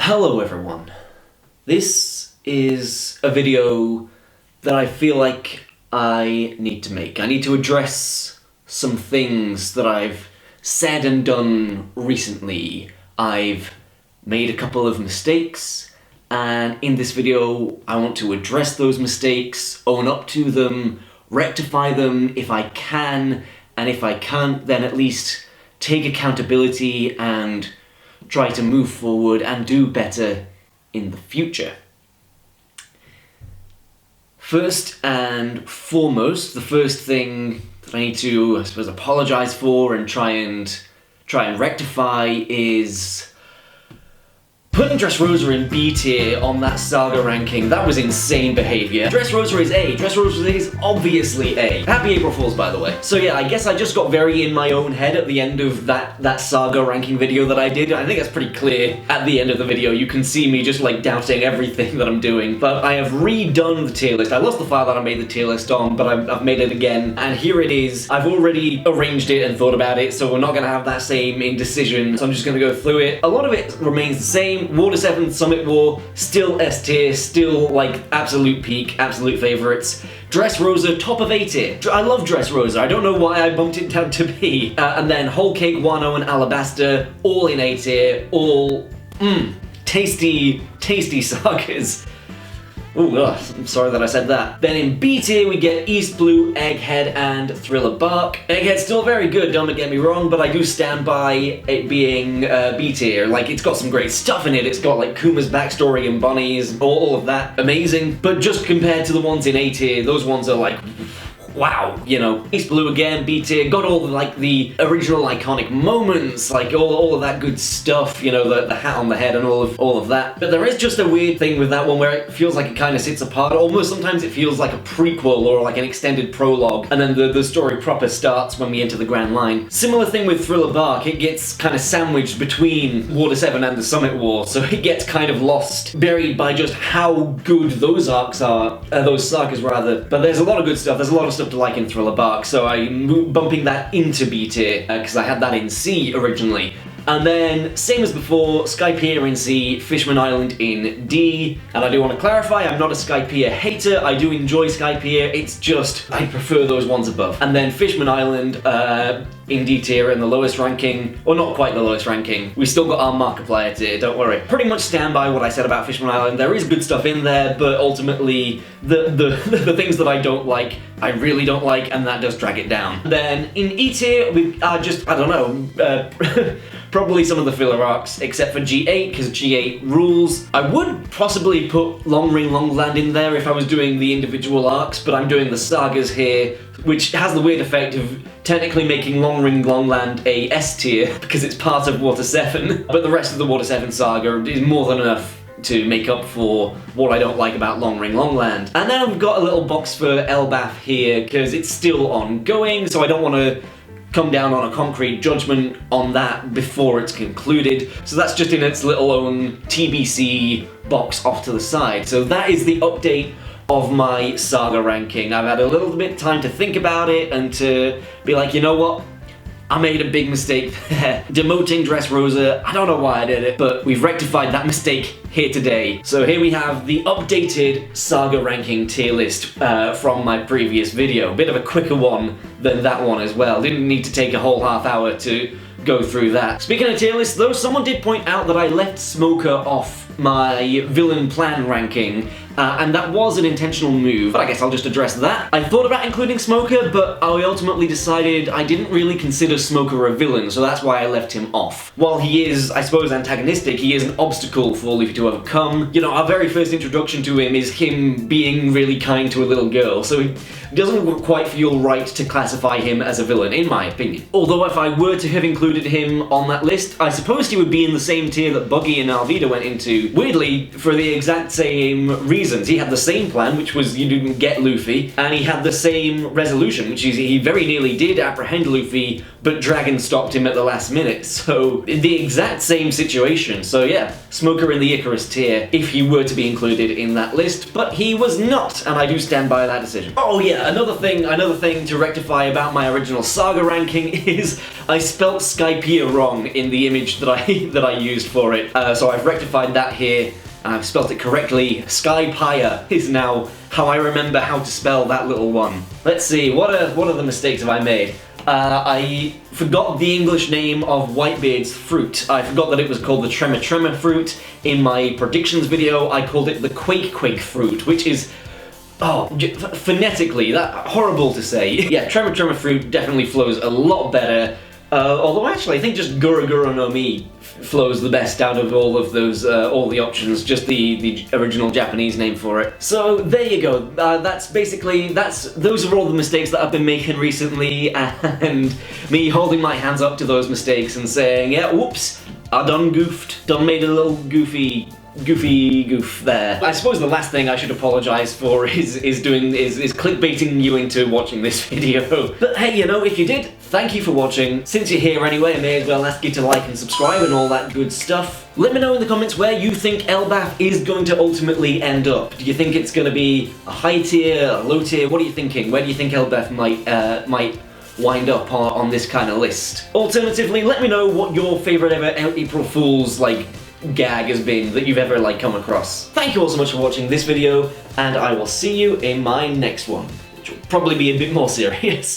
Hello everyone. This is a video that I feel like I need to make. I need to address some things that I've said and done recently. I've made a couple of mistakes, and in this video I want to address those mistakes, own up to them, rectify them if I can, and if I can't, then at least take accountability and try to move forward and do better in the future. First and foremost, the first thing that I need to, I suppose, apologize for and try and rectify is putting Dressrosa in B tier on that saga ranking. That was insane behavior. Dressrosa is A. Dressrosa is obviously A. Happy April Fools, by the way. So yeah, I guess I just got very in my own head at the end of that saga ranking video that I did. I think that's pretty clear at the end of the video. You can see me just like doubting everything that I'm doing. But I have redone the tier list. I lost the file that I made the tier list on, but I've made it again. And here it is. I've already arranged it and thought about it, so we're not gonna have that same indecision. So I'm just gonna go through it. A lot of it remains the same. Water 7, Summit War, still S tier, still like absolute peak, absolute favorites. Dressrosa, top of A tier. I love Dressrosa, I don't know why I bumped it down to B. And then Whole Cake, Wano, and Alabaster, all in A tier, all, tasty sagas. Ooh, I'm sorry that I said that. Then in B tier we get East Blue, Egghead, and Thriller Bark. Egghead's still very good, don't get me wrong, but I do stand by it being B tier. Like, it's got some great stuff in it. It's got like Kuma's backstory and Bonnie's, all of that. Amazing. But just compared to the ones in A tier, those ones are like, wow, you know. East Blue again, B tier, got all the original iconic moments, like all of that good stuff, you know, the hat on the head and all of that. But there is just a weird thing with that one where it feels like it kind of sits apart. Almost sometimes it feels like a prequel or like an extended prologue, and then the story proper starts when we enter the Grand Line. Similar thing with Thriller Bark, it gets kind of sandwiched between Water 7 and the Summit War, so it gets kind of lost, buried by just how good those arcs are, those sagas rather. But there's a lot of good stuff, there's a lot of stuff to like in Thriller Bark, so I'm bumping that into B tier, because I had that in C originally. And then, same as before, Skypiea in C, Fishman Island in D. And I do want to clarify, I'm not a Skypiea hater, I do enjoy Skypiea, it's just, I prefer those ones above. And then Fishman Island in D tier in the lowest ranking, or not quite the lowest ranking. We still got our Markiplier tier, don't worry. Pretty much stand by what I said about Fishman Island. There is good stuff in there, but ultimately, the things that I don't like, I really don't like, and that does drag it down. Then, in E tier, we are just, I don't know, probably some of the filler arcs, except for G8, because G8 rules. I would possibly put Long Ring Longland in there if I was doing the individual arcs, but I'm doing the sagas here, which has the weird effect of technically making Long Ring Longland a S tier, because it's part of Water 7, but the rest of the Water 7 saga is more than enough to make up for what I don't like about Long Ring Longland. And then I've got a little box for Elbaf here, because it's still ongoing, so I don't want to come down on a concrete judgment on that before it's concluded. So that's just in its little own TBC box off to the side. So that is the update of my saga ranking. I've had a little bit of time to think about it and to be like, you know what? I made a big mistake there. Demoting Dressrosa, I don't know why I did it, but we've rectified that mistake here today. So here we have the updated saga ranking tier list from my previous video. A bit of a quicker one than that one as well. Didn't need to take a whole half hour to go through that. Speaking of tier lists though, someone did point out that I left Smoker off my villain plan ranking, and that was an intentional move, but I guess I'll just address that. I thought about including Smoker, but I ultimately decided I didn't really consider Smoker a villain, so that's why I left him off. While he is, I suppose, antagonistic, he is an obstacle for Folly to overcome. You know, our very first introduction to him is him being really kind to a little girl, so it doesn't quite feel right to classify him as a villain, in my opinion. Although if I were to have included him on that list, I suppose he would be in the same tier that Buggy and Alvida went into. Weirdly, for the exact same reason reasons. He had the same plan, which was you didn't get Luffy, and he had the same resolution, which is he very nearly did apprehend Luffy, but Dragon stopped him at the last minute. So, the exact same situation. So yeah, Smoker in the Icarus tier, if he were to be included in that list, but he was not, and I do stand by that decision. Oh yeah, another thing to rectify about my original Saga ranking is I spelt Skypiea wrong in the image that I used for it. So I've rectified that here. I've spelt it correctly. Skypiea is now how I remember how to spell that little one. Let's see, what are the mistakes have I made? I forgot the English name of Whitebeard's fruit. I forgot that it was called the Tremor Tremor fruit. In my predictions video, I called it the Quake Quake fruit, which is, phonetically, that horrible to say. Yeah, Tremor Tremor fruit definitely flows a lot better. Although actually, I think just Gura Gura no Mi flows the best out of all of those, all the options, just the original Japanese name for it. So there you go. Those are all the mistakes that I've been making recently, and me holding my hands up to those mistakes and saying, yeah, whoops, I done goofed, done made a little goofy goof there. I suppose the last thing I should apologise for is clickbaiting you into watching this video. But hey, you know, if you did, thank you for watching. Since you're here anyway, I may as well ask you to like and subscribe and all that good stuff. Let me know in the comments where you think Elbaf is going to ultimately end up. Do you think it's going to be a high tier, a low tier? What are you thinking? Where do you think Elbaf might wind up on this kind of list? Alternatively, let me know what your favourite ever April Fool's gag has been that you've ever come across. Thank you all so much for watching this video, and I will see you in my next one, which will probably be a bit more serious.